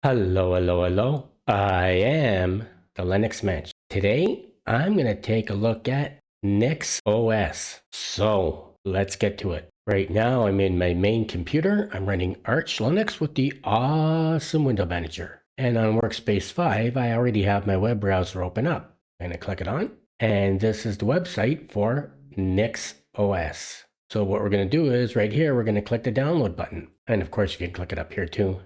Hello. I am the Linux Mensch. Today, I'm going to take a look at Nix OS. So let's get to it. Right now, I'm in my main computer. I'm running Arch Linux with the awesome window manager. And on Workspace 5, I already have my web browser open up. I'm going to click it on. And this is the website for Nix OS. So what we're going to do is right here, we're going to click the download button. And of course, you can click it up here too.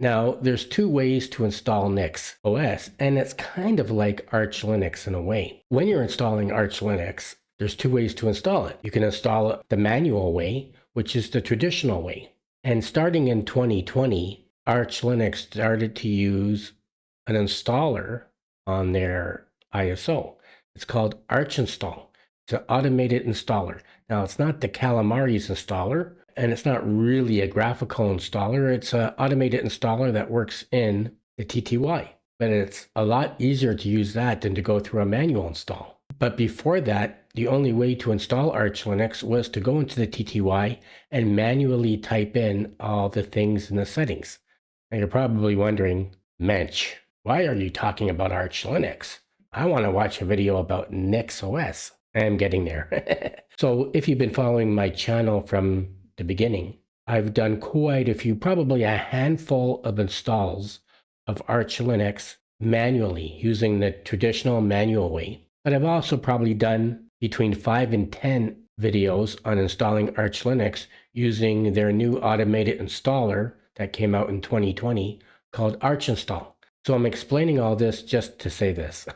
Now, there's two ways to install Nix OS, and it's kind of like Arch Linux in a way. When you're installing Arch Linux, there's two ways to install it. You can install it the manual way, which is the traditional way. And starting in 2020, Arch Linux started to use an installer on their ISO. It's called Arch Install. It's an automated installer. Now, it's not the Calamares installer, and it's not really a graphical installer. It's an automated installer that works in the TTY. But it's a lot easier to use that than to go through a manual install. But before that, the only way to install Arch Linux was to go into the TTY and manually type in all the things in the settings. Now, you're probably wondering, Mensch, why are you talking about Arch Linux? I want to watch a video about Nix OS. I'm getting there. So if you've been following my channel from the beginning, I've done quite a few, probably a handful of installs of Arch Linux manually using the traditional manual way. But I've also probably done between 5 and 10 videos on installing Arch Linux using their new automated installer that came out in 2020 called Arch Install. So I'm explaining all this just to say this.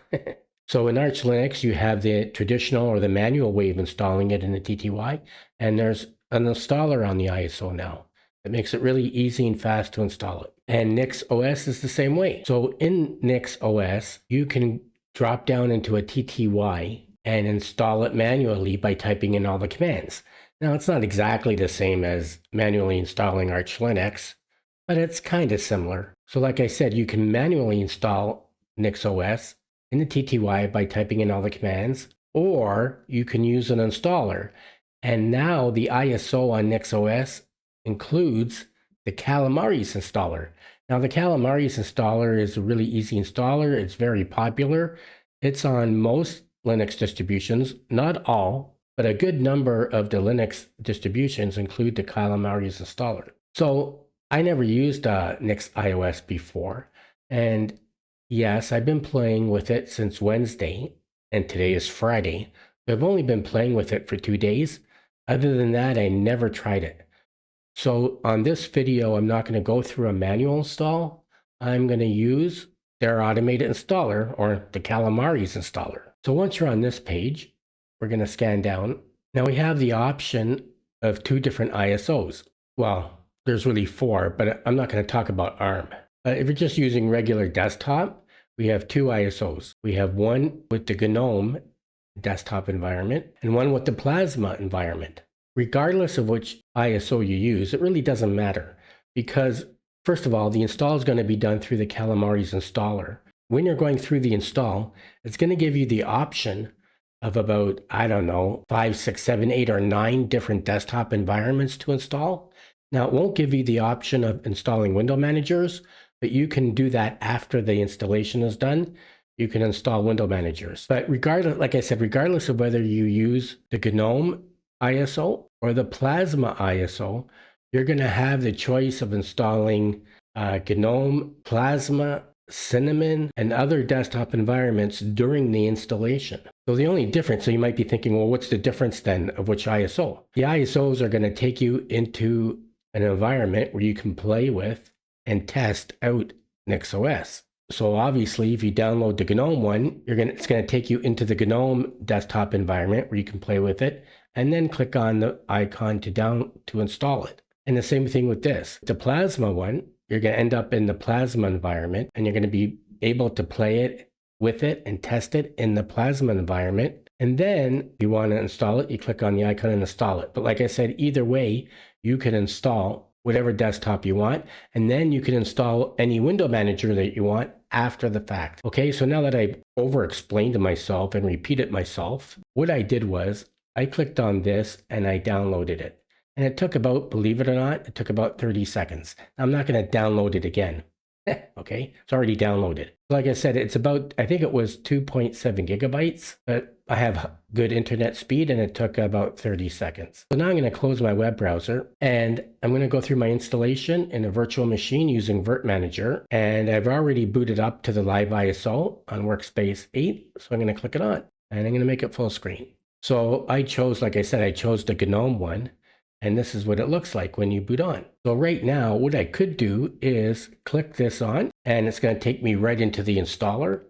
So in Arch Linux, you have the traditional or the manual way of installing it in the TTY, and there's an installer on the ISO now that makes it really easy and fast to install it. And Nix OS is the same way. So in Nix OS, you can drop down into a TTY and install it manually by typing in all the commands. Now, it's not exactly the same as manually installing Arch Linux, but it's kind of similar. So like I said, you can manually install Nix OS in the TTY by typing in all the commands, or you can use an installer. And now the ISO on Nix OS includes the Calamares installer. Now the Calamares installer is a really easy installer. It's very popular. It's on most Linux distributions, not all, but a good number of the Linux distributions include the Calamares installer. So I never used Nix iOS before, and yes, I've been playing with it since Wednesday, and today is Friday. I've only been playing with it for 2 days. Other than that, I never tried it. So on this video, I'm not going to go through a manual install. I'm going to use their automated installer, or the Calamares installer. So once you're on this page, we're going to scan down. Now we have the option of 2 different ISOs. Well, there's really 4, but I'm not going to talk about ARM. If you're just using regular desktop, we have 2 ISOs. We have one with the Gnome desktop environment and one with the Plasma environment. Regardless of which ISO you use, it really doesn't matter because, first of all, the install is going to be done through the Calamares installer. When you're going through the install, it's going to give you the option of about, 5, 6, 7, 8, or 9 different desktop environments to install. Now, it won't give you the option of installing window managers, but you can do that after the installation is done. You can install window managers. But regardless, like I said, regardless of whether you use the Gnome ISO or the Plasma ISO, you're going to have the choice of installing Gnome, Plasma, Cinnamon, and other desktop environments during the installation. So the only difference, so you might be thinking, well, what's the difference then of which ISO? The ISOs are going to take you into an environment where you can play with and test out Nix OS. So obviously, if you download the Gnome one, it's going to take you into the Gnome desktop environment where you can play with it, and then click on the icon to install it. And the same thing with this. The Plasma one, you're going to end up in the Plasma environment, and you're going to be able to play it with it and test it in the Plasma environment. And then if you want to install it, you click on the icon and install it. But like I said, either way, you can install whatever desktop you want, and then you can install any window manager that you want after the fact. Okay, so now that I over-explained to myself and repeated myself, what I did was I clicked on this and I downloaded it. And it took about, believe it or not, it took about 30 seconds. I'm not going to download it again. Okay, it's already downloaded. Like I said, it's about, I think it was 2.7 gigabytes, but I have good internet speed and it took about 30 seconds. So now I'm going to close my web browser and I'm going to go through my installation in a virtual machine using Virt Manager. And I've already booted up to the live ISO on workspace 8. So I'm going to click it on and I'm going to make it full screen. So I chose, like I said, I chose the Gnome one. And this is what it looks like when you boot on. So right now, what I could do is click this on, and it's going to take me right into the installer.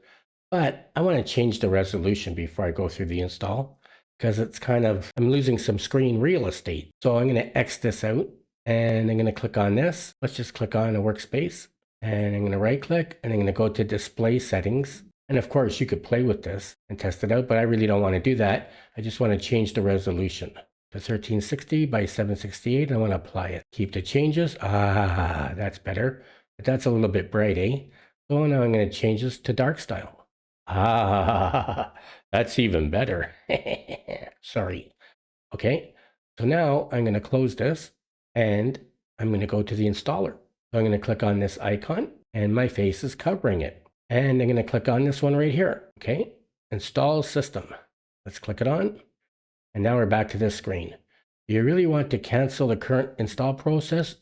But I want to change the resolution before I go through the install, because it's kind of, I'm losing some screen real estate. So I'm going to X this out, and I'm going to click on this. Let's just click on a workspace, and I'm going to right click, and I'm going to go to display settings. And of course, you could play with this and test it out, but I really don't want to do that. I just want to change the resolution to 1360 by 768, and I want to apply it. Keep the changes. Ah, that's better. But that's a little bit bright, eh? So now I'm going to change this to dark style. Ah, that's even better. Sorry. Okay, so now I'm going to close this, and I'm going to go to the installer. So I'm going to click on this icon, and my face is covering it. And I'm going to click on this one right here. Okay, install system. Let's click it on. And now we're back to this screen. Do you really want to cancel the current install process?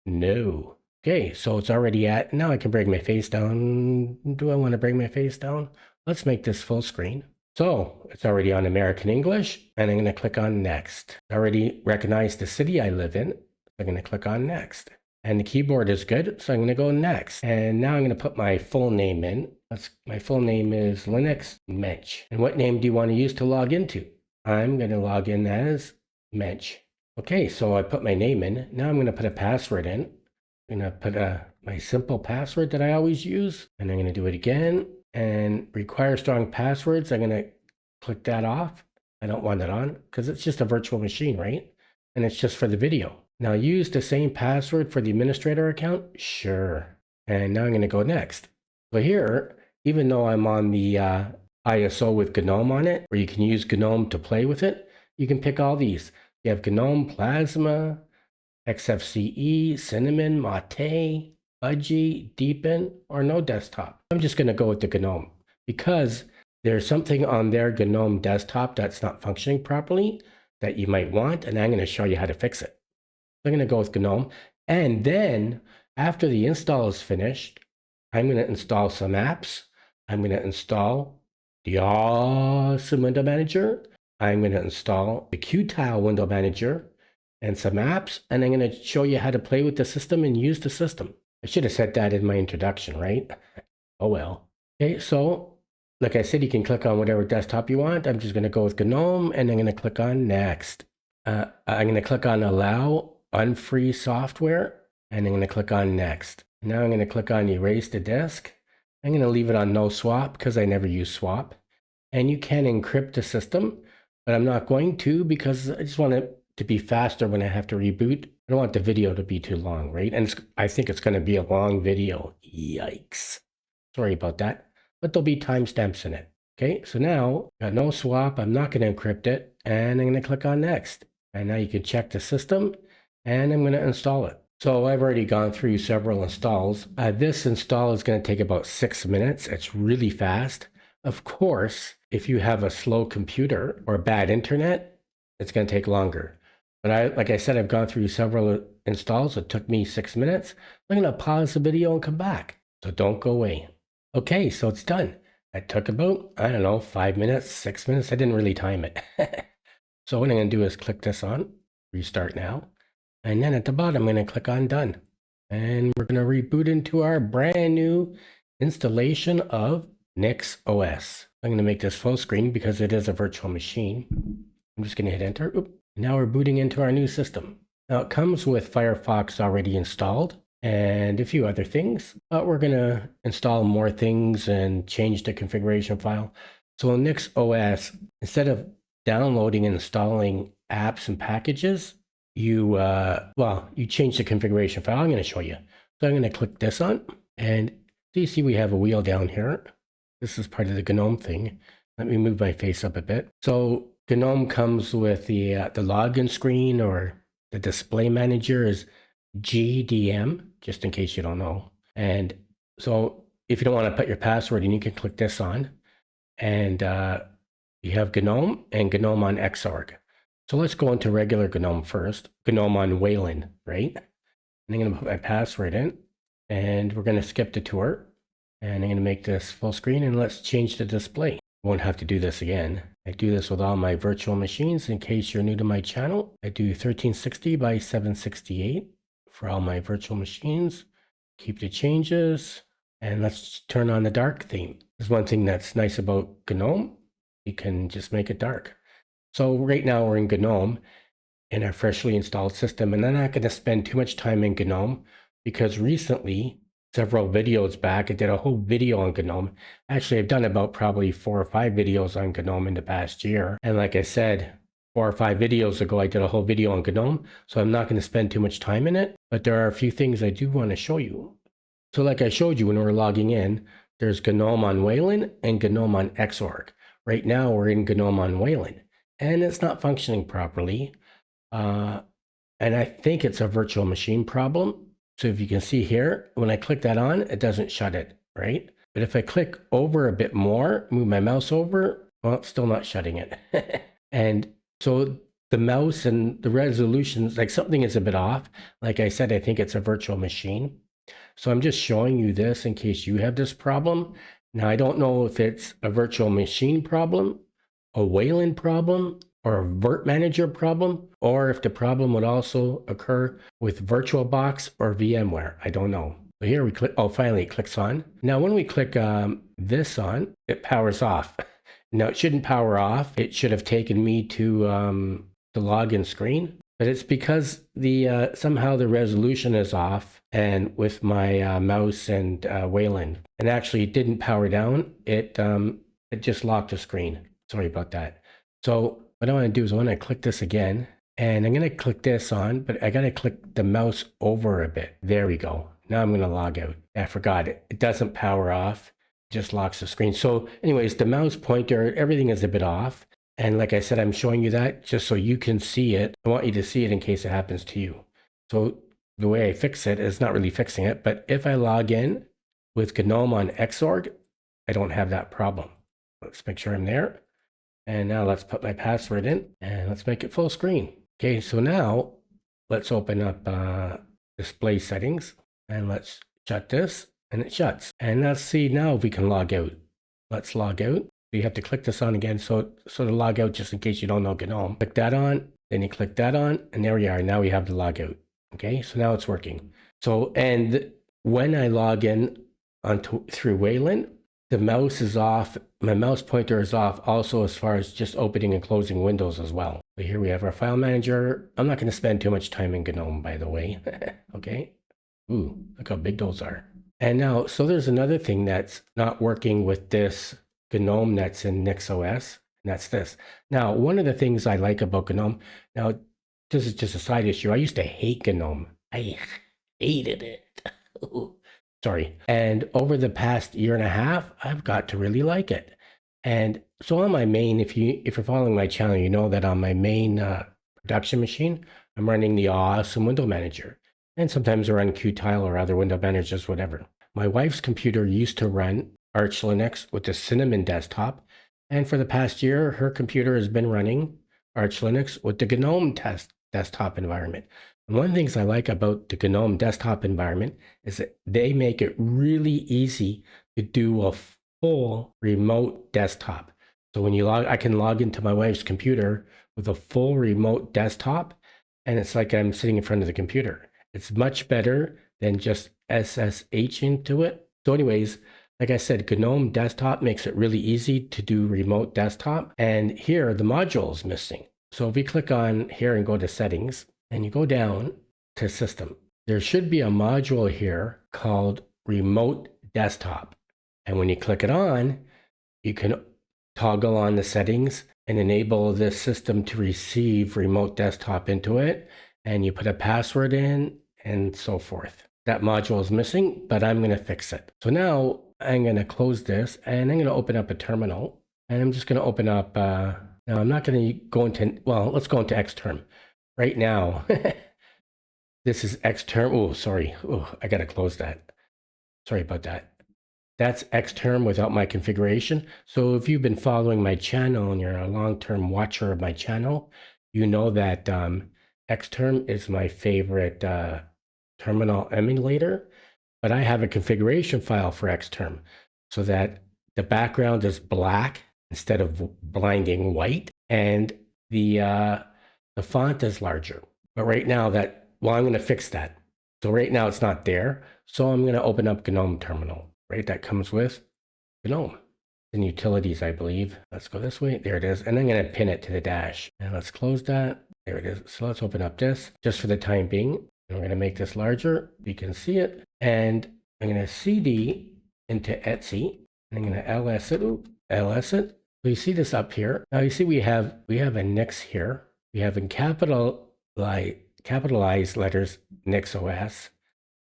No. Okay, so it's already at, now I can bring my face down. Do I want to bring my face down? Let's make this full screen. So it's already on American English, and I'm going to click on next. I already recognized the city I live in. I'm going to click on next. And the keyboard is good, so I'm going to go next. And now I'm going to put my full name in. My full name is Linux Mensch. And what name do you want to use to log into? I'm going to log in as Mensch. Okay, so I put my name in. Now I'm going to put a password in. I'm going to put my simple password that I always use. And I'm going to do it again. And require strong passwords. I'm going to click that off. I don't want it on because it's just a virtual machine, right? And it's just for the video. Now use the same password for the administrator account? Sure. And now I'm going to go next. So here, even though I'm on the ISO with Gnome on it, where you can use Gnome to play with it, you can pick all these. You have Gnome Plasma, XFCE, Cinnamon, Mate, Budgie, Deepin, or no desktop. I'm just going to go with the Gnome because there's something on their Gnome desktop that's not functioning properly that you might want, and I'm going to show you how to fix it. I'm going to go with Gnome. And then after the install is finished, I'm going to install some apps. I'm going to install the awesome window manager. I'm going to install the Qtile window manager and some apps. And I'm going to show you how to play with the system and use the system. I should have said that in my introduction, right? Oh, well. Okay, so like I said, you can click on whatever desktop you want. I'm just going to go with Gnome, and I'm going to click on next. I'm going to click on allow unfree software, and I'm going to click on next. Now I'm going to click on erase the disk. I'm going to leave it on no swap because I never use swap. And you can encrypt the system, but I'm not going to because I just want it to be faster when I have to reboot. I don't want the video to be too long, right? And I think it's going to be a long video. Yikes. Sorry about that, but there'll be timestamps in it. Okay, so now got no swap. I'm not going to encrypt it, and I'm going to click on next. And now you can check the system, and I'm going to install it. So I've already gone through several installs. This install is going to take about 6 minutes. It's really fast. Of course, if you have a slow computer or bad internet, it's going to take longer. But like I said, I've gone through several installs. It took me 6 minutes. I'm going to pause the video and come back. So don't go away. Okay, so it's done. It took about, I don't know, 5 minutes, 6 minutes. I didn't really time it. So what I'm going to do is click this on, restart now. And then at the bottom, I'm going to click on done. And we're going to reboot into our brand new installation of Nix OS. I'm going to make this full screen because it is a virtual machine. I'm just going to hit enter. Oop. Now we're booting into our new system. Now it comes with Firefox already installed and a few other things, but we're going to install more things and change the configuration file. So in Nix OS, instead of downloading and installing apps and packages, you change the configuration file. I'm going to show you. So I'm going to click this on, and so you see we have a wheel down here. This is part of the Gnome thing. Let me move my face up a bit. So Gnome comes with the login screen, or the display manager is GDM, just in case you don't know. And So if you don't want to put your password in, you can click this on, and you have Gnome and Gnome on Xorg. So let's go into regular Gnome first, Gnome on Wayland, right? And I'm going to put my password in, and we're going to skip the tour, and I'm going to make this full screen, and let's change the display. Won't have to do this again. I do this with all my virtual machines. In case you're new to my channel, I do 1360 by 768 for all my virtual machines. Keep the changes, and let's turn on the dark theme. There's one thing that's nice about Gnome. You can just make it dark. So right now we're in Gnome in our freshly installed system, and I'm not going to spend too much time in Gnome because recently, several videos back, I did a whole video on Gnome. Actually, I've done about probably 4 or 5 videos on Gnome in the past year. And like I said, 4 or 5 videos ago, I did a whole video on Gnome, so I'm not going to spend too much time in it, but there are a few things I do want to show you. So like I showed you when we were logging in, there's Gnome on Wayland and Gnome on Xorg. Right now, we're in Gnome on Wayland, and it's not functioning properly. And I think it's a virtual machine problem. So if you can see here, when I click that on, it doesn't shut it, right? But if I click over a bit more, move my mouse over, well, it's still not shutting it. And so the mouse and the resolutions, like something is a bit off. Like I said, I think it's a virtual machine. So I'm just showing you this in case you have this problem. Now, I don't know if it's a virtual machine problem, a Wayland problem, or a Virt Manager problem, or if the problem would also occur with VirtualBox or VMware. I don't know. So here we click, oh, finally it clicks on. Now, when we click this on, it powers off. Now, it shouldn't power off. It should have taken me to the login screen, but it's because the somehow the resolution is off, and with my mouse and Wayland, and actually it didn't power down. It just locked the screen. Sorry about that. So what I want to do is I want to click this again, and I'm going to click this on, but I got to click the mouse over a bit. There we go. Now I'm going to log out. I forgot it. It doesn't power off. It just locks the screen. So anyways, the mouse pointer, everything is a bit off. And like I said, I'm showing you that just so you can see it. I want you to see it in case it happens to you. So the way I fix it is not really fixing it, but if I log in with Gnome on Xorg, I don't have that problem. Let's make sure I'm there. And now let's put my password in and let's make it full screen. Okay, so now let's open up display settings and let's shut this, and it shuts. And let's see now if we can log out. Let's log out. You have to click this on again so to log out, just in case you don't know Gnome. Click that on, then you click that on, and there we are. Now we have the logout. Okay, so now it's working. So, and when I log in through Wayland, the mouse is off. My mouse pointer is off also as far as just opening and closing windows as well. So here we have our file manager. I'm not going to spend too much time in Gnome, by the way. Okay. Ooh, look how big those are. And now, so there's another thing that's not working with this Gnome that's in Nix OS, and that's this. Now, one of the things I like about Gnome, now this is just a side issue. I used to hate Gnome. I hated it. Sorry. And over the past year and a half, I've got to really like it. And so on my main, if you're following my channel, you know that on my main production machine, I'm running the awesome window manager. And sometimes I run Qtile or other window managers, whatever. My wife's computer used to run Arch Linux with the Cinnamon desktop. And for the past year, her computer has been running Arch Linux with the Gnome desktop environment. And one of the things I like about the Gnome desktop environment is that they make it really easy to do a full remote desktop. So when I can log into my wife's computer with a full remote desktop, and it's like I'm sitting in front of the computer. It's much better than just SSH into it. So anyways, like I said, Gnome desktop makes it really easy to do remote desktop. And here the module is missing. So if we click on here and go to settings, and you go down to system, there should be a module here called remote desktop. And when you click it on, you can toggle on the settings and enable this system to receive remote desktop into it. And you put a password in and so forth. That module is missing, but I'm going to fix it. So now I'm going to close this and I'm going to open up a terminal. And I'm just going to open up, now I'm not going to go into, well, let's go into Xterm. Right now, this is Xterm. Oh, sorry. Oh, I got to close that. Sorry about that. That's Xterm without my configuration. So if you've been following my channel and you're a long-term watcher of my channel, you know that Xterm is my favorite terminal emulator, but I have a configuration file for Xterm so that the background is black instead of blinding white, and the font is larger. But right now I'm going to fix that. So right now it's not there. So I'm going to open up Gnome Terminal, right? That comes with Gnome. In utilities, I believe. Let's go this way. There it is. And I'm going to pin it to the dash. And let's close that. There it is. So let's open up this just for the time being. And we're going to make this larger. You can see it. And I'm going to CD into Etsy. And I'm going to ls it. Ls it. So you see this up here. Now you see we have a Nix here. We have in capitalized letters Nix OS.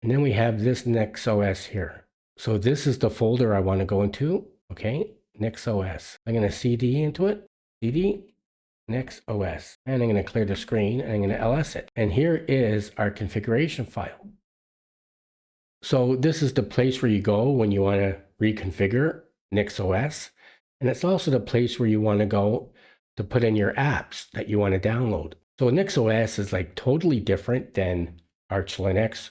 And then we have this Nix OS here. So this is the folder I want to go into. Okay, Nix OS. I'm going to CD into it. CD Nix OS. And I'm going to clear the screen and I'm going to ls it. And here is our configuration file. So this is the place where you go when you want to reconfigure Nix OS. And it's also the place where you want to go to put in your apps that you want to download. So Nix OS is like totally different than Arch Linux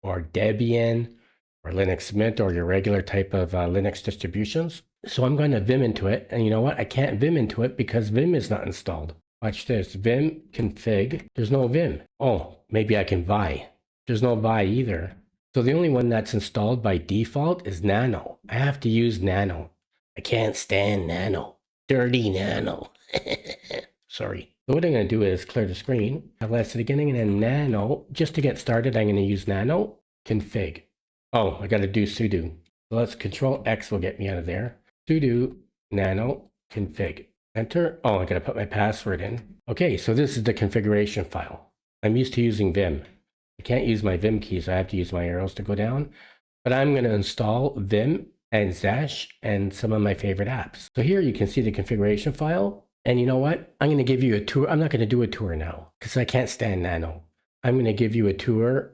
or Debian or Linux Mint or your regular type of Linux distributions. So I'm going to Vim into it. And you know what? I can't Vim into it because Vim is not installed. Watch this. Vim config. There's no Vim. Oh, maybe I can Vi. There's no Vi either. So the only one that's installed by default is Nano. I have to use Nano. I can't stand Nano. Dirty Nano. Sorry. So what I'm going to do is clear the screen. ls it again, and then Nano. Just to get started, I'm going to use Nano config. Oh, I got to do sudo. So let's Control X will get me out of there. Sudo nano config. Enter. Oh, I got to put my password in. Okay, so this is the configuration file. I'm used to using Vim. I can't use my Vim keys. I have to use my arrows to go down. But I'm going to install Vim and Zesh and some of my favorite apps. So here you can see the configuration file. And you know what? I'm going to give you a tour. I'm not going to do a tour now because I can't stand Nano. I'm going to give you a tour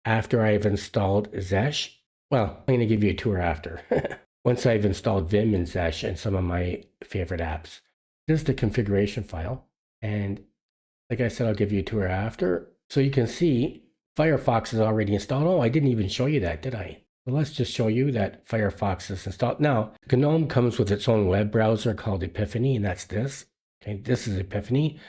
after I've installed Zesh. Well, I'm going to give you a tour after. Once I've installed Vim and Zesh and some of my favorite apps. This is the configuration file. And like I said, I'll give you a tour after. So you can see Firefox is already installed. Oh, I didn't even show you that, did I? Well, let's just show you that Firefox is installed. Now, GNOME comes with its own web browser called Epiphany, and that's this. Okay, this is Epiphany.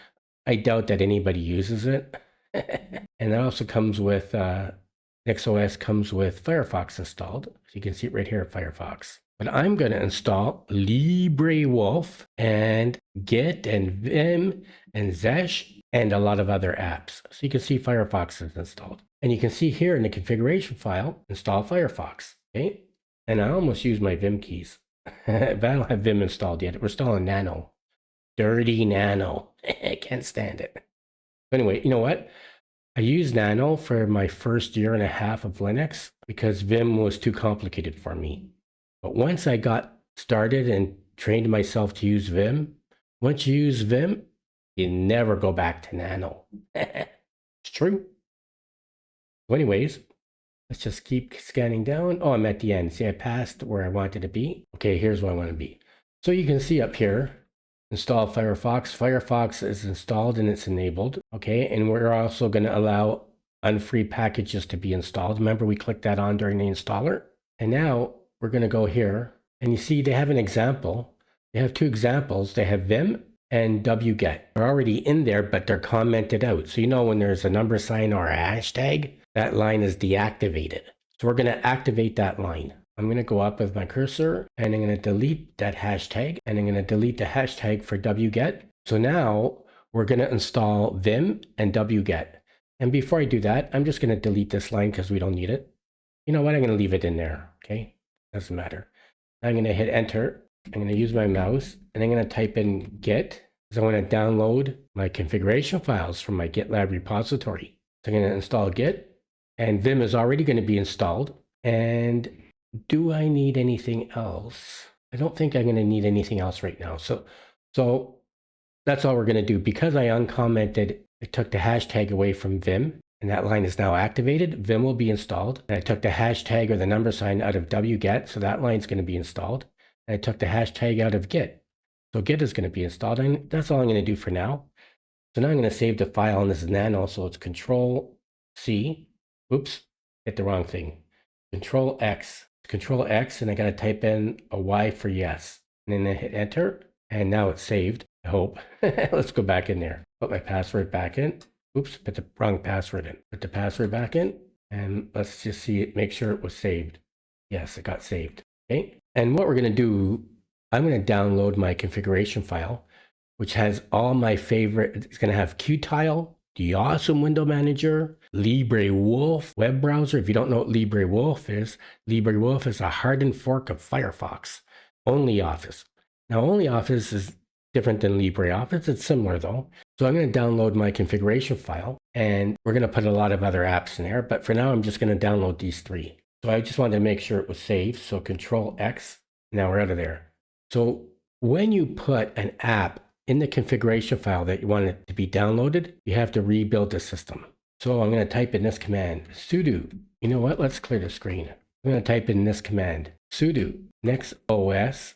I doubt that anybody uses it. And that also comes with, NixOS comes with Firefox installed. So you can see it right here, Firefox. But I'm going to install LibreWolf and Git and Vim and Zesh and a lot of other apps. So you can see Firefox is installed. And you can see here in the configuration file, install Firefox. Okay. And I almost used my Vim keys. But I don't have Vim installed yet. We're installing Nano. Dirty Nano. I can't stand it. But anyway, you know what? I used Nano for my first year and a half of Linux because Vim was too complicated for me. But once I got started and trained myself to use Vim, once you use Vim, you never go back to Nano. It's true. So anyways, let's just keep scanning down. Oh, I'm at the end. See, I passed where I wanted to be. Okay, here's where I want to be. So you can see up here, install Firefox. Firefox is installed and it's enabled. Okay, and we're also going to allow unfree packages to be installed. Remember, we clicked that on during the installer. And now we're going to go here. And you see they have an example. They have two examples. They have Vim and Wget. They're already in there, but they're commented out. So you know when there's a number sign or a hashtag, that line is deactivated. So we're going to activate that line. I'm going to go up with my cursor and I'm going to delete that hashtag and I'm going to delete the hashtag for Wget. So now we're going to install Vim and Wget. And before I do that, I'm just going to delete this line because we don't need it. You know what? I'm going to leave it in there. Okay. Doesn't matter. I'm going to hit enter. I'm going to use my mouse and I'm going to type in Git because I want to download my configuration files from my GitLab repository. So I'm going to install Git and Vim is already going to be installed. And do I need anything else? I don't think I'm going to need anything else right now. So that's all we're going to do. Because I uncommented, I took the hashtag away from Vim. and that line is now activated. Vim will be installed. And I took the hashtag or the number sign out of wget, so that line's going to be installed. And I took the hashtag out of git. So git is going to be installed, and that's all I'm going to do for now. So now I'm going to save the file, and this is nano, so it's Control C. Oops, hit the wrong thing. Control X, and I got to type in a Y for yes. And then I hit enter, and now it's saved, I hope. Let's go back in there. Put my password back in. Oops, put the wrong password in. Put the password back in, and let's just see it, make sure it was saved. Yes, it got saved. Okay, and what we're going to do, I'm going to download my configuration file, which has all my favorite. It's going to have Qtile, the awesome window manager, LibreWolf web browser. If you don't know what LibreWolf is a hardened fork of Firefox. OnlyOffice. Now, OnlyOffice is different than LibreOffice. It's similar though. So I'm going to download my configuration file, and we're going to put a lot of other apps in there. But for now, I'm just going to download these three. So I just wanted to make sure it was saved. So Control X. Now we're out of there. So when you put an app in the configuration file that you want it to be downloaded, you have to rebuild the system. So I'm going to type in this command, sudo. You know what? Let's clear the screen. I'm going to type in this command, sudo NixOS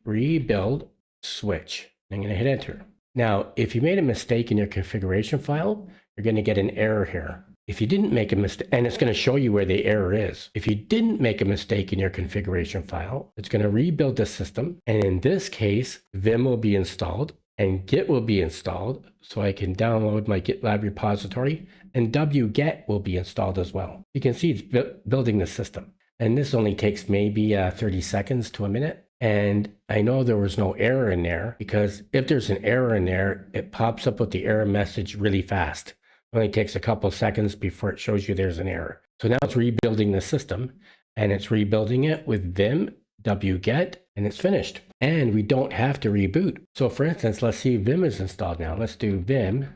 -rebuild switch. I'm going to hit enter. Now, if you made a mistake in your configuration file, you're going to get an error here. If you didn't make a mistake, and it's going to show you where the error is. If you didn't make a mistake in your configuration file, it's going to rebuild the system. And in this case, Vim will be installed and Git will be installed. So I can download my GitLab repository, and Wget will be installed as well. You can see it's building the system. And this only takes maybe 30 seconds to a minute. And I know there was no error in there, because if there's an error in there, it pops up with the error message really fast. It only takes a couple seconds before it shows you there's an error. So now it's rebuilding the system, and it's rebuilding it with Vim, Wget, and it's finished. And we don't have to reboot. So for instance, let's see if Vim is installed now. Let's do Vim.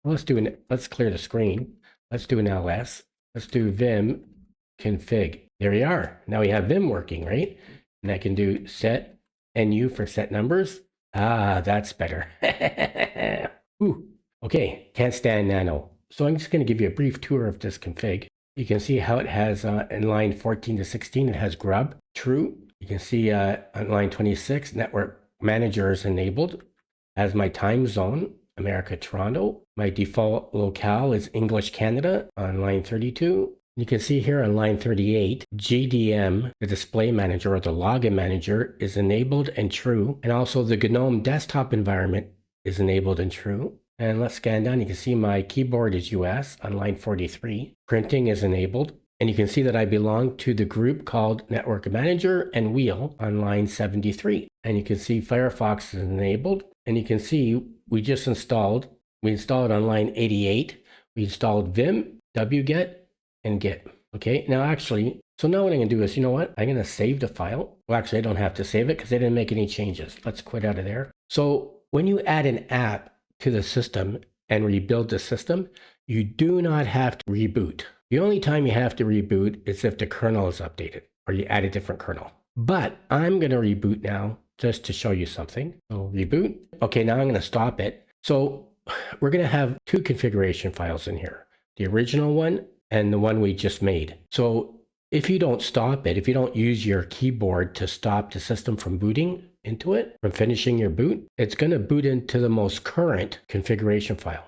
Let's clear the screen. Let's do an ls. Let's do Vim config. There we are. Now we have Vim working, right? And I can do set nu for set numbers. Ah, that's better. Ooh, okay, can't stand nano. So I'm just going to give you a brief tour of this config. You can see how it has in line 14 to 16, it has grub, true. You can see on line 26, network manager is enabled. As my time zone, America, Toronto. My default locale is English, Canada on line 32. You can see here on line 38, GDM, the display manager or the login manager, is enabled and true. And also the GNOME desktop environment is enabled and true. And let's scan down. You can see my keyboard is US on line 43. Printing is enabled. And you can see that I belong to the group called Network Manager and Wheel on line 73. And you can see Firefox is enabled. And you can see we installed on line 88. We installed Vim, Wget, and Git. Okay, now actually, so now what I'm going to do is, you know what? I'm going to save the file. Well, actually, I don't have to save it because I didn't make any changes. Let's quit out of there. So when you add an app to the system and rebuild the system, you do not have to reboot. The only time you have to reboot is if the kernel is updated or you add a different kernel. But I'm going to reboot now just to show you something. So reboot. Okay, now I'm going to stop it. So we're going to have two configuration files in here, the original one and the one we just made. So if you don't stop it, if you don't use your keyboard to stop the system from booting into it, from finishing your boot, it's going to boot into the most current configuration file.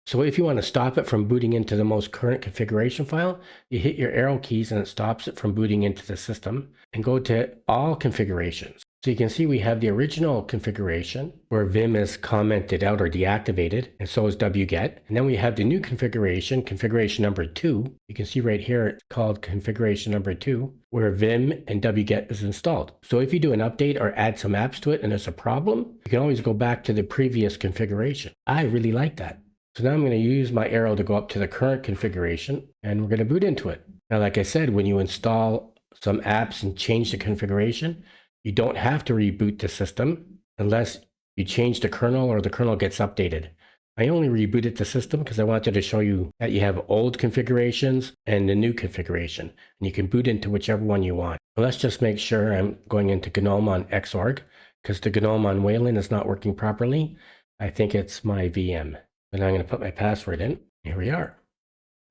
So if you want to stop it from booting into the most current configuration file, you hit your arrow keys and it stops it from booting into the system, and go to all configurations. So you can see we have the original configuration where Vim is commented out or deactivated, and so is Wget. And then we have the new configuration, configuration number 2. You can see right here it's called configuration number 2, where Vim and Wget is installed. So if you do an update or add some apps to it and there's a problem, you can always go back to the previous configuration. I really like that. So now I'm going to use my arrow to go up to the current configuration, and we're going to boot into it. Now, like I said, when you install some apps and change the configuration, you don't have to reboot the system unless you change the kernel or the kernel gets updated. I only rebooted the system because I wanted to show you that you have old configurations and the new configuration, and you can boot into whichever one you want. But let's just make sure I'm going into GNOME on Xorg, because the GNOME on Wayland is not working properly. I think it's my VM. And I'm going to put my password in. Here we are.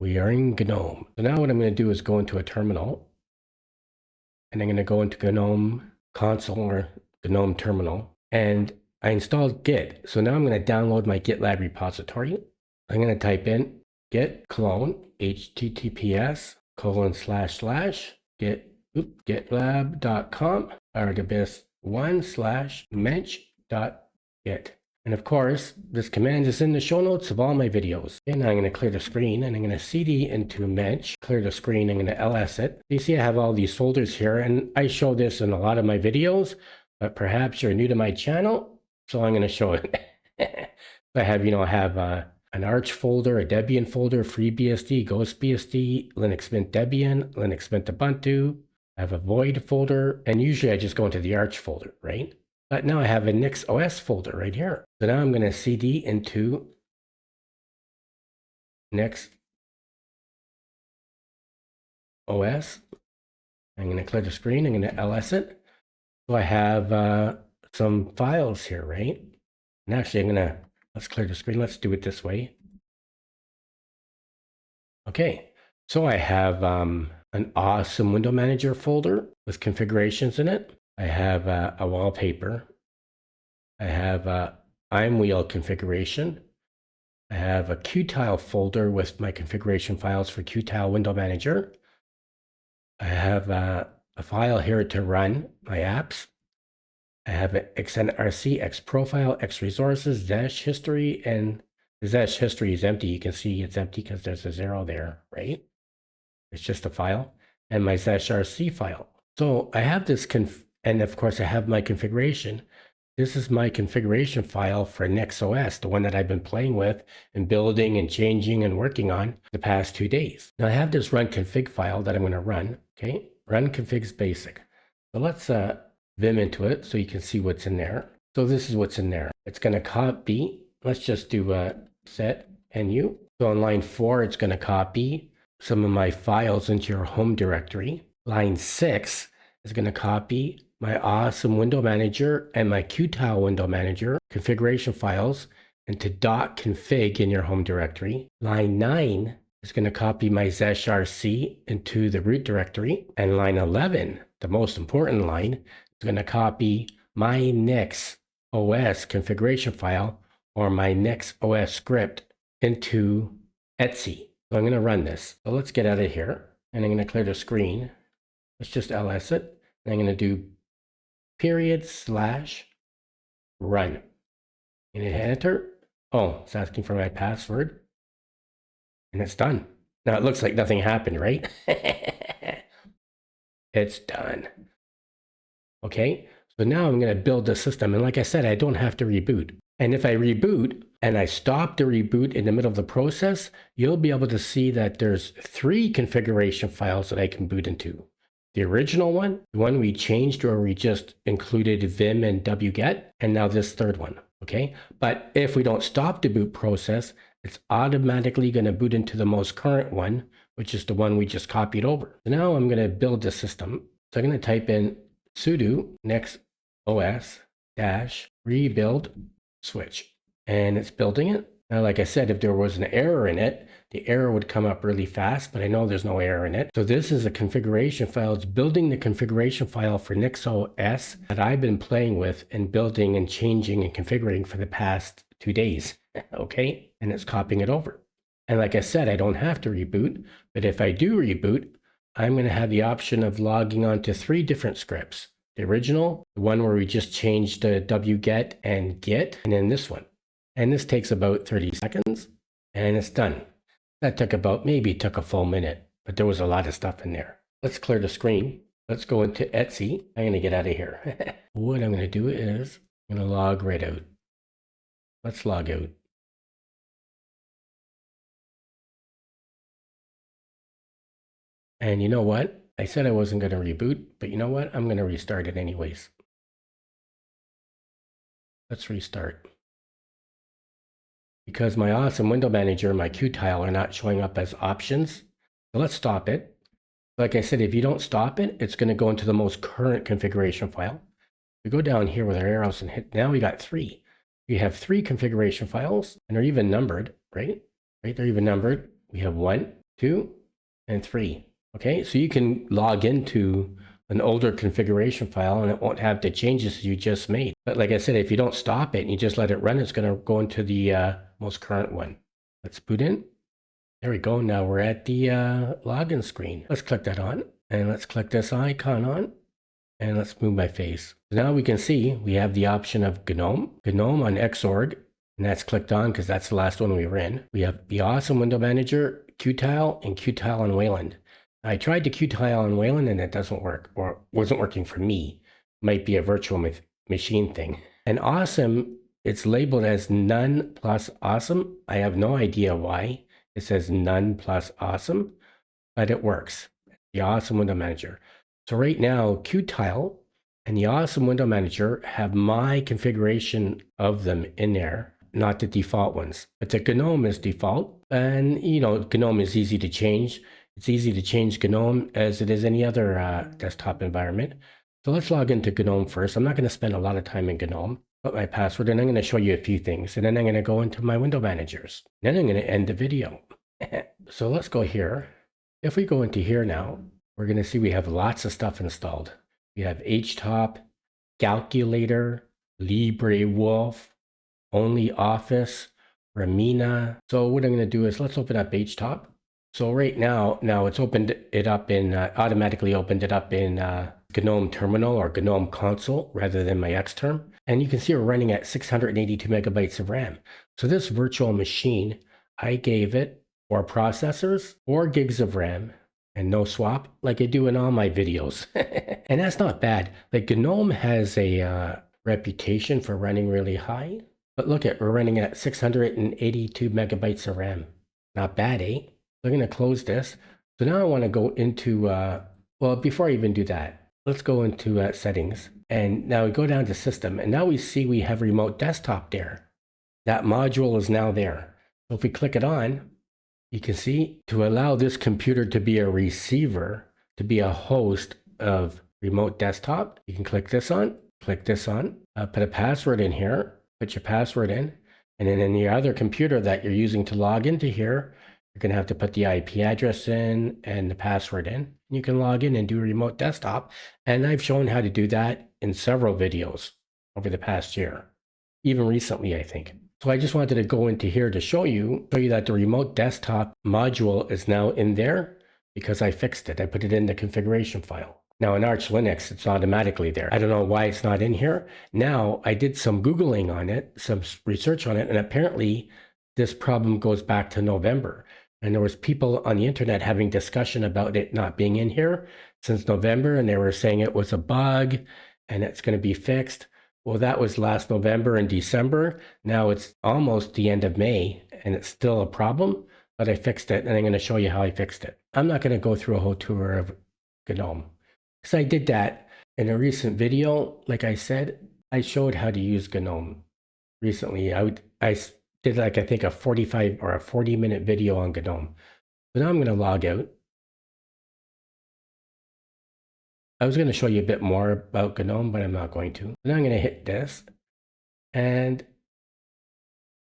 We are in GNOME. So now what I'm going to do is go into a terminal. And I'm going to go into GNOME console or Gnome Terminal. And I installed Git. So now I'm going to download my GitLab repository. I'm going to type in git clone https://gitlab.com /mensch.git. And of course, this command is in the show notes of all my videos. And I'm going to clear the screen and I'm going to cd into Mensch, clear the screen, I'm going to ls it. You see I have all these folders here and I show this in a lot of my videos, but perhaps you're new to my channel, so I'm going to show it. I have, I have an Arch folder, a Debian folder, FreeBSD, GhostBSD, Linux Mint Debian, Linux Mint Ubuntu. I have a void folder, and usually I just go into the Arch folder, right? But now I have a Nix OS folder right here. So now I'm going to cd into Nix OS. I'm going to clear the screen. I'm going to ls it. So I have some files here, right? And actually, let's clear the screen. Let's do it this way. Okay, so I have an awesome window manager folder with configurations in it. I have a wallpaper. I have a IMWheel configuration. I have a Qtile folder with my configuration files for Qtile window manager. I have a file here to run my apps. I have xnrc, xprofile, xresources, Zesh history, and the Zesh history is empty. You can see it's empty because there's a 0 there, right? It's just a file. And my ZeshRC file. So I have this, and of course I have my configuration. This is my configuration file for NixOS, the one that I've been playing with and building and changing and working on the past 2 days. Now I have this run config file that I'm going to run, okay? Run configs basic. So let's vim into it so you can see what's in there. So this is what's in there. It's going to copy. Let's just do set nu. So on line 4, it's going to copy some of my files into your home directory. Line 6 is going to copy my awesome window manager and my Qtile window manager configuration files into .config in your home directory. Line 9 is going to copy my ZeshRC into the root directory. And line 11, the most important line, is going to copy my Nix OS configuration file or my Nix OS script into Etsy. So I'm going to run this. So let's get out of here and I'm going to clear the screen. Let's just ls it. And I'm going to do /run. And hit enter. Oh, it's asking for my password. And it's done. Now it looks like nothing happened, right? It's done. Okay, so now I'm going to build the system. And like I said, I don't have to reboot. And if I reboot and I stop the reboot in the middle of the process, you'll be able to see that there's 3 configuration files that I can boot into. The original one, the one we changed where we just included vim and wget, and now this third one, okay? But if we don't stop the boot process, it's automatically going to boot into the most current one, which is the one we just copied over. So now I'm going to build the system. So I'm going to type in sudo nixos -rebuild switch, and it's building it. Now, like I said, if there was an error in it, the error would come up really fast, but I know there's no error in it. So this is a configuration file. It's building the configuration file for NixOS that I've been playing with and building and changing and configuring for the past 2 days, okay? And it's copying it over. And like I said, I don't have to reboot, but if I do reboot, I'm going to have the option of logging on to 3 different scripts. The original, the one where we just changed the wget and git, and then this one. And this takes about 30 seconds, and it's done. That maybe took a full minute, but there was a lot of stuff in there. Let's clear the screen. Let's go into Etsy. I'm going to get out of here. What I'm going to do is I'm going to log right out. Let's log out. And you know what? I said I wasn't going to reboot, but you know what? I'm going to restart it anyways. Let's restart. Because my awesome window manager and my Qtile are not showing up as options. So let's stop it. Like I said, if you don't stop it, it's going to go into the most current configuration file. We go down here with our arrows and hit, now we got 3. We have 3 configuration files and they're even numbered, right? They're even numbered. We have 1, 2, and 3. Okay, so you can log into an older configuration file and it won't have the changes you just made. But like I said, if you don't stop it and you just let it run, it's going to go into the most current one. Let's boot in. There we go. Now we're at the login screen. Let's click that on and let's click this icon on and let's move my face. So now we can see we have the option of Gnome on Xorg, and that's clicked on because that's the last one we were in. We have the awesome window manager, Qtile, and Qtile on Wayland. I tried the Qtile on Wayland and it doesn't work, or wasn't working for me. Might be a virtual machine thing. And awesome, it's labeled as none plus awesome. I have no idea why it says none plus awesome, but it works. The awesome window manager. So right now, Qtile and the awesome window manager have my configuration of them in there, not the default ones. But the Gnome is default, and Gnome is easy to change. It's easy to change Gnome as it is any other desktop environment. So let's log into Gnome first. I'm not going to spend a lot of time in Gnome. Put my password, and I'm going to show you a few things. And then I'm going to go into my window managers. Then I'm going to end the video. So let's go here. If we go into here now, we're going to see we have lots of stuff installed. We have HTOP, Calculator, LibreWolf, Only Office, Ramina. So what I'm going to do is let's open up HTOP. So right now it's opened it up in, automatically opened it up in Gnome Terminal or Gnome Console rather than my Xterm. And you can see we're running at 682 megabytes of RAM. So this virtual machine, I gave it 4 processors, 4 gigs of RAM, and no swap like I do in all my videos. And that's not bad. Like Gnome has a reputation for running really high. But look at, we're running at 682 megabytes of RAM. Not bad, eh? I'm going to close this. So now I want to go into, well, before I even do that, let's go into settings. And now we go down to system. And now we see we have remote desktop there. That module is now there. So if we click it on, you can see to allow this computer to be a receiver, to be a host of remote desktop, you can click this on, put a password in here, put your password in. And then in your other computer that you're using to log into here, you're going to have to put the IP address in and the password in. You can log in and do remote desktop. And I've shown how to do that in several videos over the past year, even recently, I think. So I just wanted to go into here to show you that the remote desktop module is now in there because I fixed it. I put it in the configuration file. Now in Arch Linux, it's automatically there. I don't know why it's not in here. Now I did some Googling on it, some research on it, and apparently this problem goes back to November. And there was people on the internet having discussion about it not being in here since November, and they were saying it was a bug and it's going to be fixed. Well, that was last November and December. Now it's almost the end of May and it's still a problem, but I fixed it and I'm going to show you how I fixed it. I'm not going to go through a whole tour of Gnome because I did that in a recent video. Like I said, I showed how to use Gnome recently. I did like, I think a 45 or a 40-minute video on Gnome. So now I'm going to log out. I was going to show you a bit more about Gnome, but I'm not going to. Now I'm going to hit this. And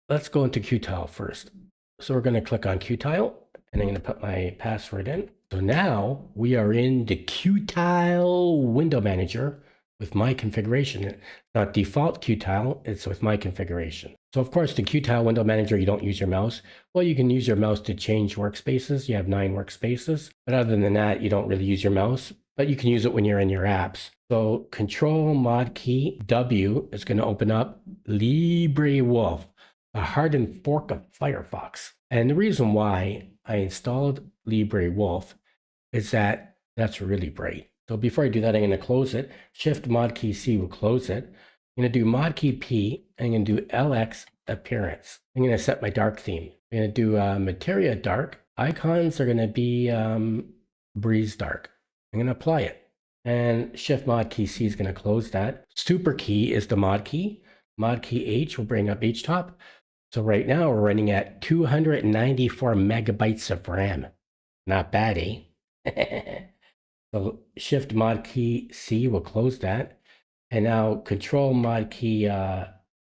let's go into Qtile first. So we're going to click on Qtile, and I'm going to put my password in. So now we are in the Qtile window manager with my configuration. It's not default Qtile, it's with my configuration. So of course, the Qtile window manager, you don't use your mouse. Well, you can use your mouse to change workspaces. You have 9 workspaces. But other than that, you don't really use your mouse. But you can use it when you're in your apps. So Control Mod Key W is going to open up LibreWolf, a hardened fork of Firefox. And the reason why I installed LibreWolf is that that's really bright. So before I do that, I'm going to close it. Shift Mod Key C will close it. I'm going to do Mod Key P. I'm going to do LX Appearance. I'm going to set my dark theme. I'm going to do Materia Dark. Icons are going to be Breeze Dark. I'm going to apply it. And Shift Mod Key C is going to close that. Super key is the mod key. Mod Key H will bring up HTOP. So right now we're running at 294 megabytes of RAM. Not bad, eh? So Shift Mod Key C will close that. And now Control Mod Key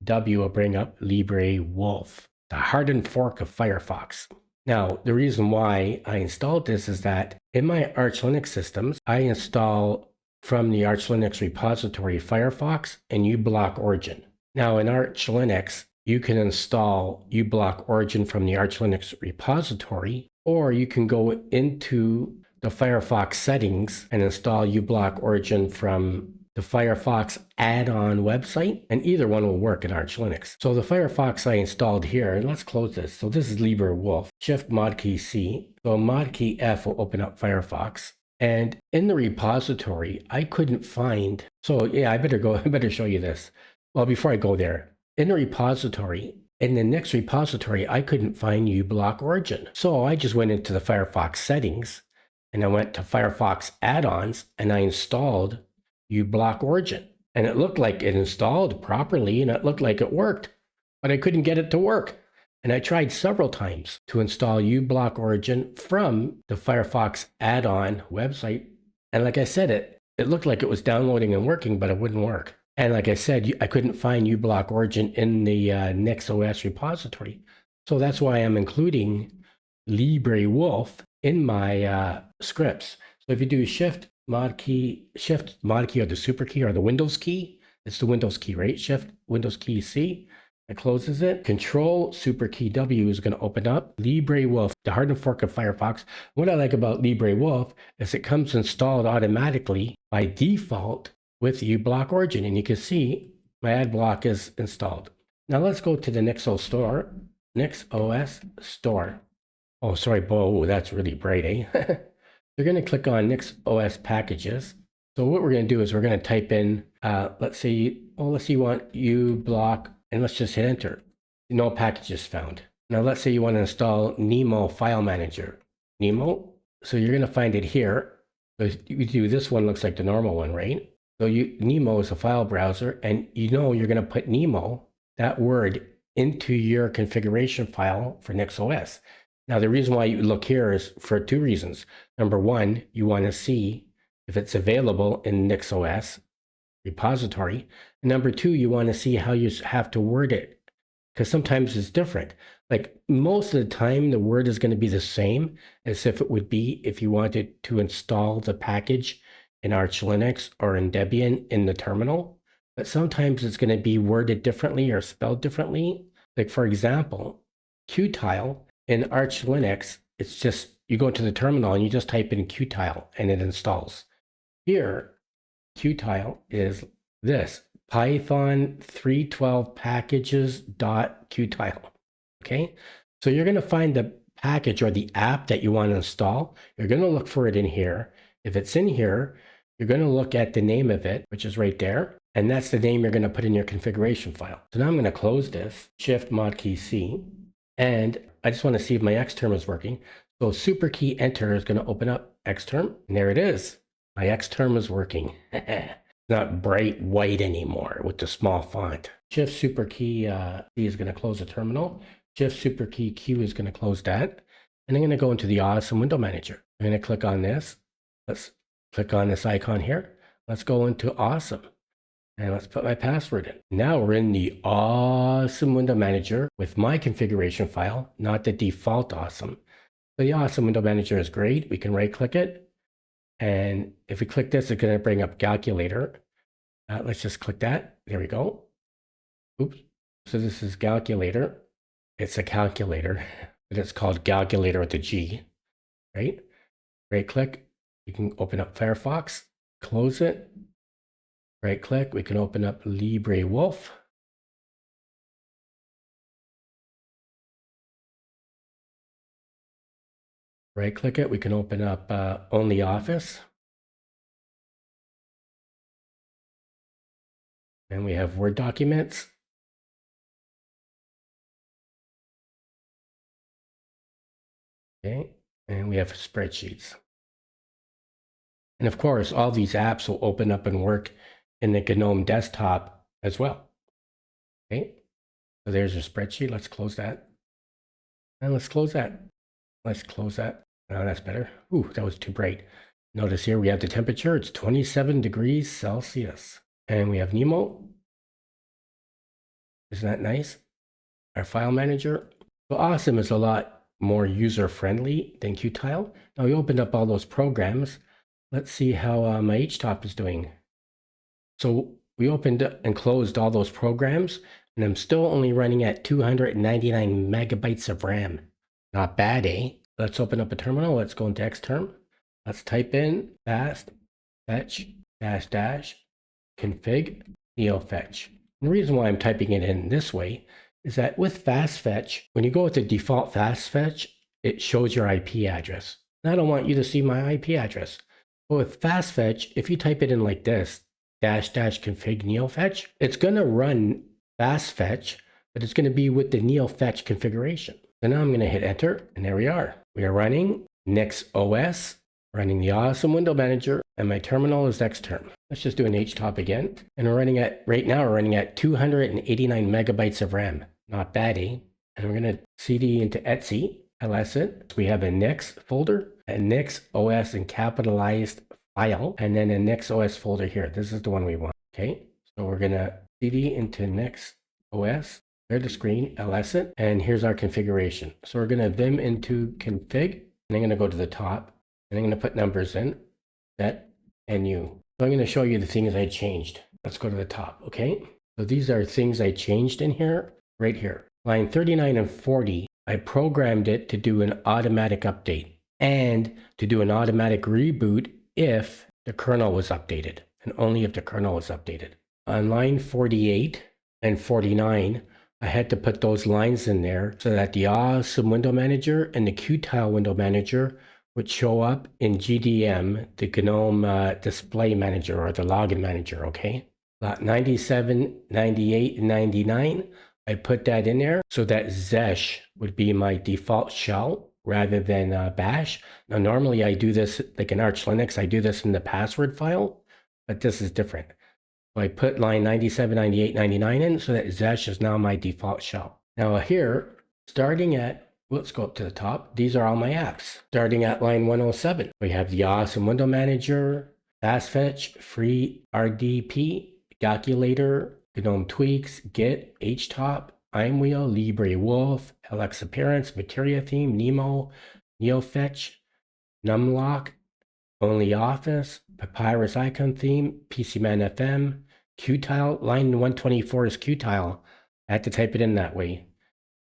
W will bring up LibreWolf, the hardened fork of Firefox. Now, the reason why I installed this is that in my Arch Linux systems, I install from the Arch Linux repository Firefox and uBlock Origin. Now, in Arch Linux, you can install uBlock Origin from the Arch Linux repository, or you can go into the Firefox settings and install uBlock Origin from the Firefox add-on website, and either one will work in Arch Linux. So the Firefox I installed here, and let's close this. So this is LibreWolf, Shift Mod key C. So Mod key F will open up Firefox. And in the repository, I couldn't find, so yeah, I better show you this. Well, before I go there, in the repository, in the Nix repository, I couldn't find uBlock Origin. So I just went into the Firefox settings and I went to Firefox add-ons and I installed uBlock Origin. And it looked like it installed properly and it looked like it worked, but I couldn't get it to work. And I tried several times to install uBlock Origin from the Firefox add-on website. And like I said, it looked like it was downloading and working, but it wouldn't work. And like I said, I couldn't find uBlock Origin in the NixOS repository. So that's why I'm including LibreWolf in my scripts. So if you do Shift Mod key or the super key or the Windows key, it's the Windows key, right? Shift Windows key C, it closes it. Control super key W is going to open up LibreWolf, the hardened fork of Firefox. What I like about LibreWolf is it comes installed automatically by default with uBlock Origin, and you can see my ad block is installed. Now let's go to the NixOS Store. NixOS Store. Oh, sorry, Bo, that's really bright, eh? You're going to click on NixOS packages. So what we're going to do is we're going to type in, let's say you want uBlock, and let's just hit enter. No packages found. Now let's say you want to install Nemo file manager. Nemo, so you're going to find it here. So you do this one, looks like the normal one, right? So Nemo is a file browser, and you're going to put Nemo, that word, into your configuration file for NixOS. Now, the reason why you look here is for two reasons. Number one, you want to see if it's available in NixOS repository. And number two, you want to see how you have to word it, because sometimes it's different. Like most of the time, the word is going to be the same as if it would be if you wanted to install the package in Arch Linux or in Debian in the terminal. But sometimes it's going to be worded differently or spelled differently. Like for example, Qtile in Arch Linux, it's just, you go to the terminal and you just type in Qtile and it installs. Here, Qtile is this, Python 312 packages.qtile. Okay, so you're going to find the package or the app that you want to install. You're going to look for it in here. If it's in here, you're going to look at the name of it, which is right there. And that's the name you're going to put in your configuration file. So now I'm going to close this, Shift Mod key C, and I just want to see if my Xterm is working. So super key enter is going to open up Xterm, and there it is. My Xterm is working. It's not bright white anymore with the small font. Shift super key C is going to close the terminal. Shift super key Q is going to close that. And I'm going to go into the awesome window manager. I'm going to click on this. Let's click on this icon here. Let's go into awesome. And let's put my password in. Now we're in the awesome window manager with my configuration file, not the default awesome. So the awesome window manager is great. We can right click it. And if we click this, it's going to bring up calculator. Let's just click that. There we go. Oops. So this is calculator. It's a calculator, but it's called calculator with a G, right? Right click. You can open up Firefox, close it. Right click, we can open up LibreWolf. Right click it, we can open up OnlyOffice. And we have Word documents. Okay, and we have spreadsheets. And of course, all these apps will open up and work in the GNOME desktop as well. Okay, so there's a spreadsheet. Let's close that. And let's close that. Let's close that. Oh, that's better. Ooh, that was too bright. Notice here we have the temperature. It's 27 degrees Celsius. And we have Nemo. Isn't that nice? Our file manager. So awesome is a lot more user-friendly than Qtile. Now we opened up all those programs. Let's see how my HTOP is doing. So we opened and closed all those programs, and I'm still only running at 299 megabytes of RAM. Not bad, eh? Let's open up a terminal. Let's go into Xterm. Let's type in fast fetch -- config neofetch. And the reason why I'm typing it in this way is that with fast fetch, when you go with the default fast fetch, it shows your IP address. And I don't want you to see my IP address. But with fast fetch, if you type it in like this, -- config neofetch, it's going to run fast fetch, but it's going to be with the neofetch configuration. So now I'm going to hit enter, and there we are. We are running Nix OS, running the awesome window manager, and my terminal is Xterm. Let's just do an HTOP again. And we're running at, right now, we're running at 289 megabytes of RAM. Not bad, eh? And we're going to cd into etc, ls it. So we have a Nix folder, a Nix OS in capitalized file, and then a Nix OS folder here. This is the one we want. Okay, so we're going to cd into Nix OS, clear the screen, ls it, and here's our configuration. So we're going to vim into config, and I'm going to go to the top, and I'm going to put numbers in, set, and u. So I'm going to show you the things I changed. Let's go to the top, okay? So these are things I changed in here, right here. Line 39 and 40, I programmed it to do an automatic update and to do an automatic reboot if the kernel was updated, and only if the kernel was updated. On line 48 and 49, I had to put those lines in there so that the awesome window manager and the Qtile window manager would show up in GDM, the GNOME display manager or the login manager, okay? Lot 97, 98, and 99, I put that in there so that Zesh would be my default shell rather than bash. Now, normally I do this, like in Arch Linux, I do this in the password file, but this is different. So I put line 97, 98, 99 in so that Zesh is now my default shell. Now here, starting at, let's go up to the top. These are all my apps. Starting at line 107, we have the awesome window manager, fast fetch, free RDP, calculator, GNOME tweaks, Git, HTOP, IMWheel, Libre Wolf, LX Appearance, Materia Theme, Nemo, neofetch, Numlock, Only Office, Papyrus Icon Theme, PCMan FM, Qtile. Line 124 is Qtile. I had to type it in that way.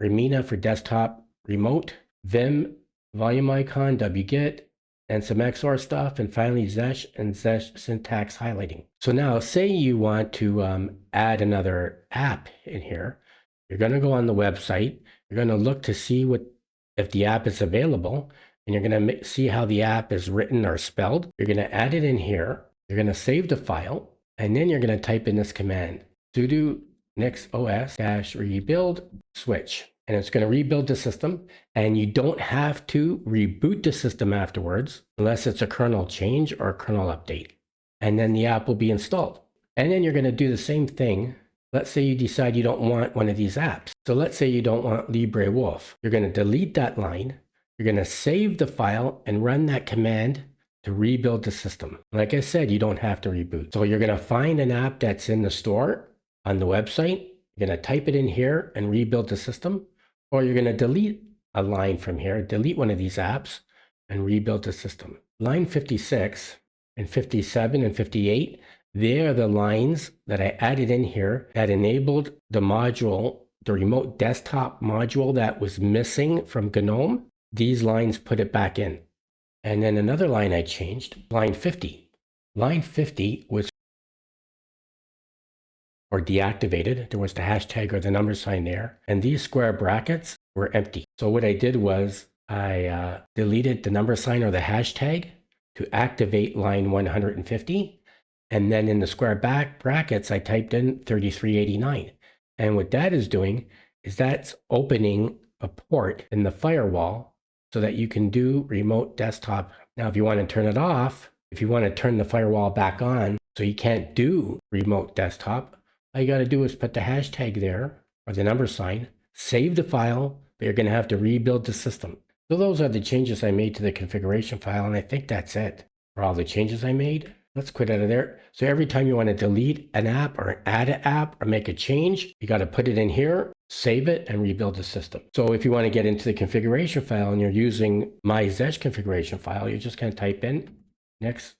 Remina for desktop remote, Vim, volume icon, Wget, and some XOR stuff, and finally Zesh and Zesh syntax highlighting. So now say you want to add another app in here. You're going to go on the website. You're going to look to see if the app is available, and you're going to see how the app is written or spelled. You're going to add it in here. You're going to save the file, and then you're going to type in this command, sudo NixOS -rebuild switch. And it's going to rebuild the system, and you don't have to reboot the system afterwards unless it's a kernel change or a kernel update. And then the app will be installed. And then you're going to do the same thing. Let's say you decide you don't want one of these apps. So let's say you don't want Libre Wolf. You're going to delete that line. You're going to save the file and run that command to rebuild the system. Like I said, you don't have to reboot. So you're going to find an app that's in the store on the website. You're going to type it in here and rebuild the system. Or you're going to delete a line from here, delete one of these apps, and rebuild the system. Line 56 and 57 and 58, they are the lines that I added in here that enabled the module, the remote desktop module that was missing from GNOME. These lines put it back in. And then another line I changed, line 50. Line 50 was or deactivated. There was the hashtag or the number sign there. And these square brackets were empty. So what I did was I deleted the number sign or the hashtag to activate line 150. And then in the square back brackets, I typed in 3389. And what that is doing is that's opening a port in the firewall so that you can do remote desktop. Now, if you want to turn it off, if you want to turn the firewall back on so you can't do remote desktop, all you got to do is put the hashtag there or the number sign, save the file, but you're going to have to rebuild the system. So those are the changes I made to the configuration file, and I think that's it for all the changes I made. Let's quit out of there. So every time you want to delete an app or add an app or make a change, you got to put it in here, save it, and rebuild the system. So if you want to get into the configuration file and you're using my Zedge configuration file, you're just going to type in Nix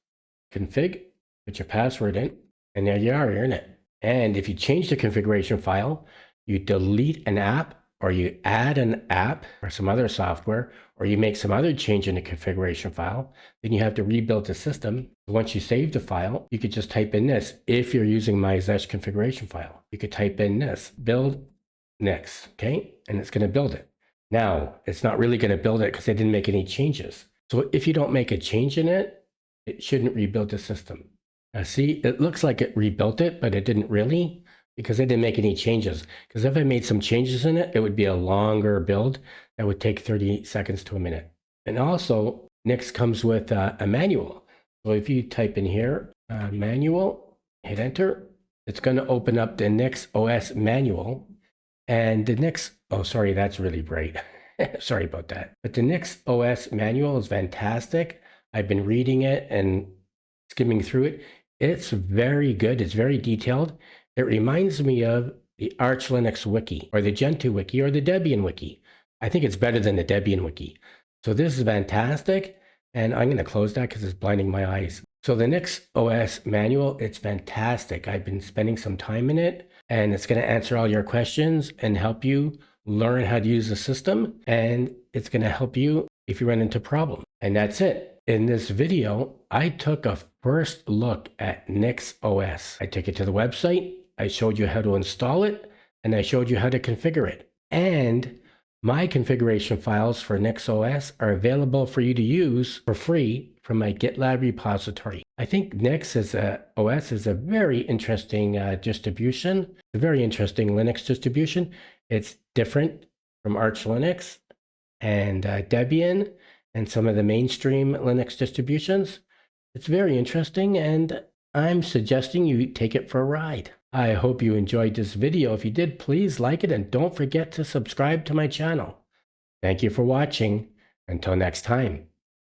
Config, put your password in, and there you are, you're in it. And if you change the configuration file, you delete an app, or you add an app or some other software, or you make some other change in the configuration file, then you have to rebuild the system. Once you save the file, you could just type in this. If you're using my Zedge configuration file, you could type in this, build Nix, okay? And it's going to build it. Now, it's not really going to build it because I didn't make any changes. So if you don't make a change in it, it shouldn't rebuild the system. Now see, it looks like it rebuilt it, but it didn't really, because I didn't make any changes. Because if I made some changes in it, it would be a longer build that would take 30 seconds to a minute. And also, Nix comes with a manual. So if you type in here, manual, hit enter, it's going to open up the Nix OS manual. And the Nix, oh, sorry, that's really bright. Sorry about that. But the Nix OS manual is fantastic. I've been reading it and skimming through it. It's very good. It's very detailed. It reminds me of the Arch Linux Wiki or the Gentoo Wiki or the Debian Wiki. I think it's better than the Debian Wiki. So this is fantastic. And I'm going to close that because it's blinding my eyes. So the Nix OS manual, it's fantastic. I've been spending some time in it, and it's going to answer all your questions and help you learn how to use the system. And it's going to help you if you run into problems. And that's it. In this video, I took a first look at Nix OS. I took it to the website. I showed you how to install it, and I showed you how to configure it. And my configuration files for Nix OS are available for you to use for free from my GitLab repository. I think Nix OS is a very interesting distribution, a very interesting Linux distribution. It's different from Arch Linux and Debian and some of the mainstream Linux distributions. It's very interesting, and I'm suggesting you take it for a ride. I hope you enjoyed this video. If you did, please like it and don't forget to subscribe to my channel. Thank you for watching. Until next time,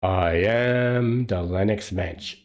I am the Linux Mensch.